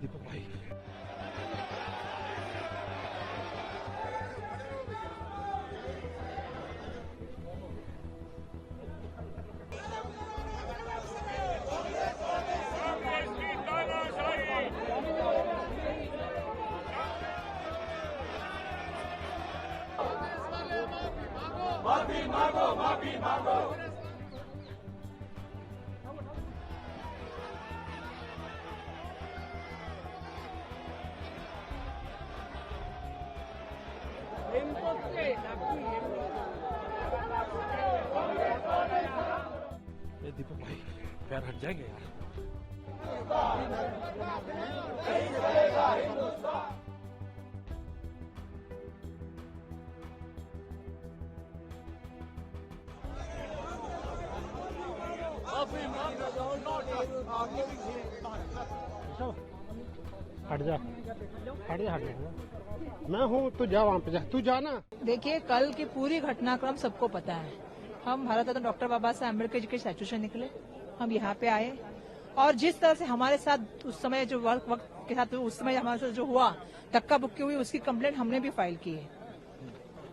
दीपक भाई, माफी मांगो, माफी मांगो। ये दीपक भाई पैर हट जाएंगे यार। हट जा, हट जा, हट जा। मैं हूँ, तू जा वहाँ पे, जा तू जाना। देखिए, कल की पूरी घटनाक्रम सबको पता है। हम भारत रत्न डॉक्टर बाबा साहेब अम्बेडकर जी के स्टैच्यू से निकले, हम यहाँ पे आए और जिस तरह से हमारे साथ उस समय जो वक्त के साथ उस समय हमारे साथ जो हुआ, धक्का बुक्की हुई, उसकी कंप्लेंट हमने भी फाइल की है।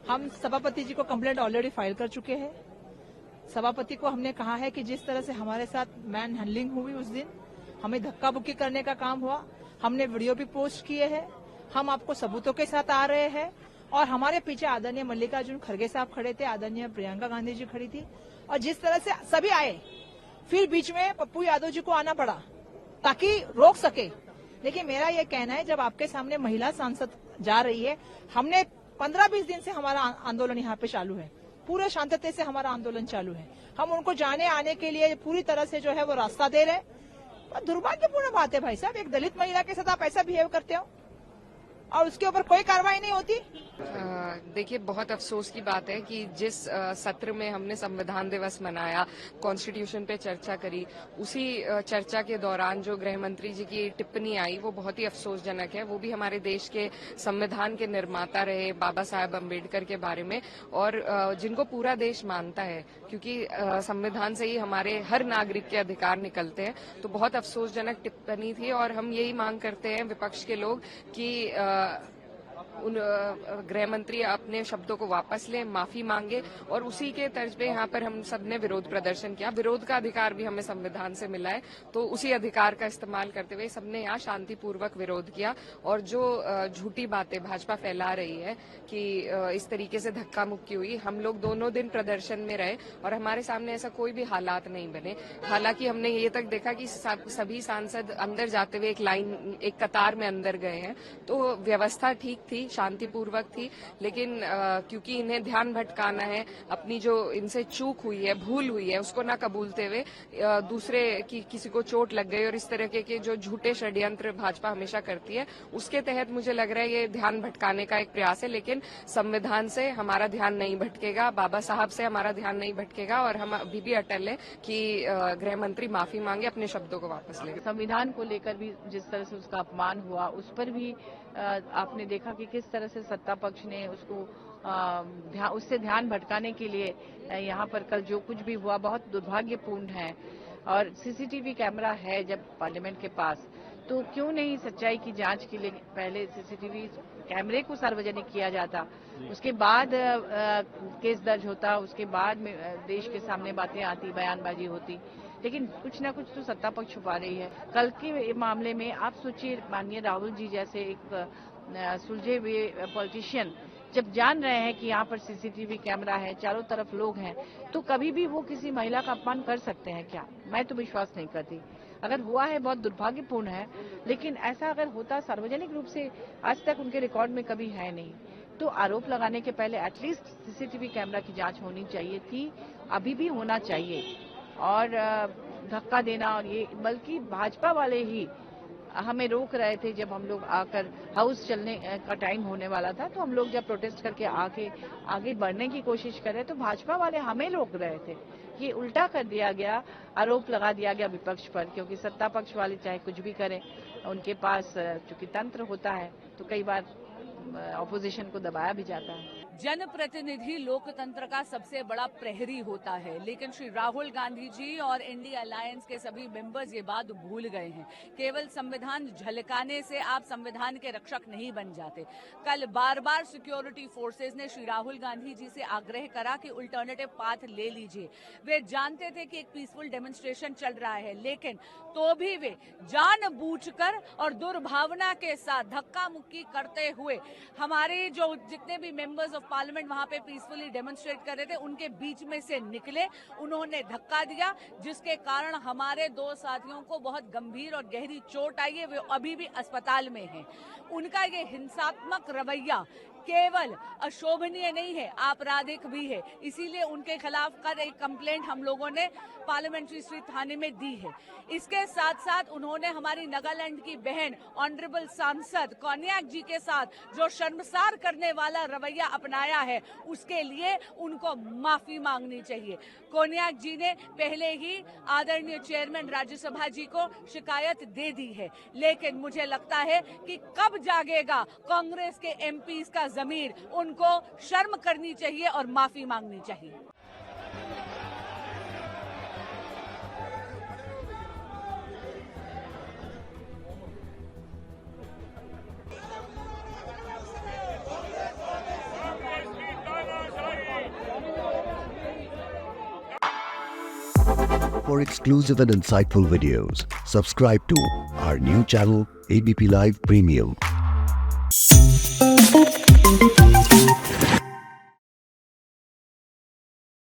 हम सभापति जी को कंप्लेंट ऑलरेडी फाइल कर चुके हैं। सभापति को हमने कहा है कि जिस तरह से हमारे साथ मैन हैंडलिंग हुई उस दिन, हमें धक्का बुक्की करने का काम हुआ, हमने वीडियो भी पोस्ट किए हैं। हम आपको सबूतों के साथ आ रहे हैं और हमारे पीछे आदरणीय मल्लिकार्जुन खड़गे साहब खड़े थे, आदरणीय प्रियंका गांधी जी खड़ी थी और जिस तरह से सभी आए, फिर बीच में पप्पू यादव जी को आना पड़ा ताकि रोक सके। लेकिन मेरा ये कहना है, जब आपके सामने महिला सांसद जा रही है, हमने 15-20 दिन से हमारा आंदोलन यहाँ पे चालू है, पूरे शांतता से हमारा आंदोलन चालू है। हम उनको जाने आने के लिए पूरी तरह से जो है वो रास्ता दे रहे। दुर्भाग्यपूर्ण बात है भाई साहब, एक दलित महिला के साथ आप ऐसा बिहेव करते हो और उसके ऊपर कोई कार्रवाई नहीं होती। देखिए, बहुत अफसोस की बात है कि जिस सत्र में हमने संविधान दिवस मनाया, कॉन्स्टिट्यूशन पे चर्चा करी, उसी चर्चा के दौरान जो गृह मंत्री जी की टिप्पणी आई वो बहुत ही अफसोसजनक है। वो भी हमारे देश के संविधान के निर्माता रहे बाबा साहेब अम्बेडकर के बारे में, और जिनको पूरा देश मानता है, क्योंकि संविधान से ही हमारे हर नागरिक के अधिकार निकलते हैं। तो बहुत अफसोसजनक टिप्पणी थी और हम यही मांग करते हैं विपक्ष के लोग कि उन गृह मंत्री अपने शब्दों को वापस लें, माफी मांगे, और उसी के तर्ज पे यहाँ पर हम सब ने विरोध प्रदर्शन किया। विरोध का अधिकार भी हमें संविधान से मिला है, तो उसी अधिकार का इस्तेमाल करते हुए सबने यहाँ शांतिपूर्वक विरोध किया। और जो झूठी बातें भाजपा फैला रही है कि इस तरीके से धक्का मुक्की हुई, हम लोग दोनों दिन प्रदर्शन में रहे और हमारे सामने ऐसा कोई भी हालात नहीं बने। हालांकि हमने ये तक देखा कि सभी सांसद अंदर जाते हुए एक कतार में अंदर गए हैं, तो व्यवस्था ठीक थी, शांतिपूर्वक थी। लेकिन क्योंकि इन्हें ध्यान भटकाना है, अपनी जो इनसे चूक हुई है, भूल हुई है, उसको ना कबूलते हुए दूसरे की किसी को चोट लग गई और इस तरह के जो झूठे षड्यंत्र भाजपा हमेशा करती है, उसके तहत मुझे लग रहा है ये ध्यान भटकाने का एक प्रयास है। लेकिन संविधान से हमारा ध्यान नहीं भटकेगा, बाबा साहब से हमारा ध्यान नहीं भटकेगा और हम अभी भी अटल है कि गृह मंत्री माफी मांगे, अपने शब्दों को वापस ले। संविधान को लेकर भी जिस तरह से उसका अपमान हुआ, उस पर भी आपने देखा कि किस तरह से सत्ता पक्ष ने उसको उससे ध्यान भटकाने के लिए यहाँ पर कल जो कुछ भी हुआ बहुत दुर्भाग्यपूर्ण है। और सीसीटीवी कैमरा है जब पार्लियामेंट के पास, तो क्यों नहीं सच्चाई की जांच के लिए पहले सीसीटीवी कैमरे को सार्वजनिक किया जाता, उसके बाद केस दर्ज होता, उसके बाद में देश के सामने बातें आती, बयानबाजी होती। लेकिन कुछ ना कुछ तो सत्ता पक्ष छुपा रही है। कल के मामले में आप सोचिए, माननीय राहुल जी जैसे एक सुलझे हुए पॉलिटिशियन जब जान रहे हैं कि यहाँ पर सीसीटीवी कैमरा है, चारों तरफ लोग हैं, तो कभी भी वो किसी महिला का अपमान कर सकते हैं क्या? मैं तो विश्वास नहीं करती। अगर हुआ है बहुत दुर्भाग्यपूर्ण है, लेकिन ऐसा अगर होता सार्वजनिक रूप से आज तक उनके रिकॉर्ड में कभी है नहीं। तो आरोप लगाने के पहले एटलीस्ट सीसीटीवी कैमरा की जांच होनी चाहिए थी, अभी भी होना चाहिए। और धक्का देना और ये, बल्कि भाजपा वाले ही हमें रोक रहे थे जब हम लोग आकर हाउस चलने का टाइम होने वाला था, तो हम लोग जब प्रोटेस्ट करके आगे बढ़ने की कोशिश कर रहे, तो भाजपा वाले हमें रोक रहे थे। ये उल्टा कर दिया गया, आरोप लगा दिया गया विपक्ष पर, क्योंकि सत्ता पक्ष वाले चाहे कुछ भी करें, उनके पास चूंकि तंत्र होता है तो कई बार ऑपोजिशन को दबाया भी जाता है। जनप्रतिनिधि लोकतंत्र का सबसे बड़ा प्रहरी होता है, लेकिन श्री राहुल गांधी जी और इंडिया अलायंस के सभी मेंबर्स ये बात भूल गए हैं। केवल संविधान झलकाने से आप संविधान के रक्षक नहीं बन जाते। कल बार बार सिक्योरिटी फोर्सेस ने श्री राहुल गांधी जी से आग्रह करा कि अल्टरनेटिव पाथ ले लीजिए। वे जानते थे कि एक पीसफुल डेमोन्स्ट्रेशन चल रहा है, लेकिन तो भी वे जानबूझकर और दुर्भावना के साथ धक्का मुक्की करते हुए हमारे जो जितने भी मेंबर्स ऑफ पार्लियामेंट वहां पे पीसफुली डेमोन्स्ट्रेट कर रहे थे उनके बीच में से निकले, उन्होंने धक्का दिया, जिसके कारण हमारे 2 साथियों को बहुत गंभीर और गहरी चोट आई है। वे अभी भी अस्पताल में हैं। उनका ये हिंसात्मक रवैया केवल अशोभनीय नहीं है, आपराधिक भी है। इसीलिए उनके खिलाफ कल एक कंप्लेंट हम लोगों ने पार्लियामेंट्री स्ट्रीट थाने में दी है। इसके साथ साथ उन्होंने हमारी नागालैंड की बहन ऑनरेबल सांसद कोन्याक जी के साथ जो शर्मसार करने वाला रवैया अपनाया है, उसके लिए उनको माफी मांगनी चाहिए। कोन्याक जी ने पहले ही आदरणीय चेयरमैन राज्यसभा जी को शिकायत दे दी है, लेकिन मुझे लगता है कि कब जागेगा कांग्रेस के एमपीज का ज़मीर, उनको शर्म करनी चाहिए और माफी मांगनी चाहिए। For exclusive and insightful videos, subscribe to our new channel ABP Live Premium.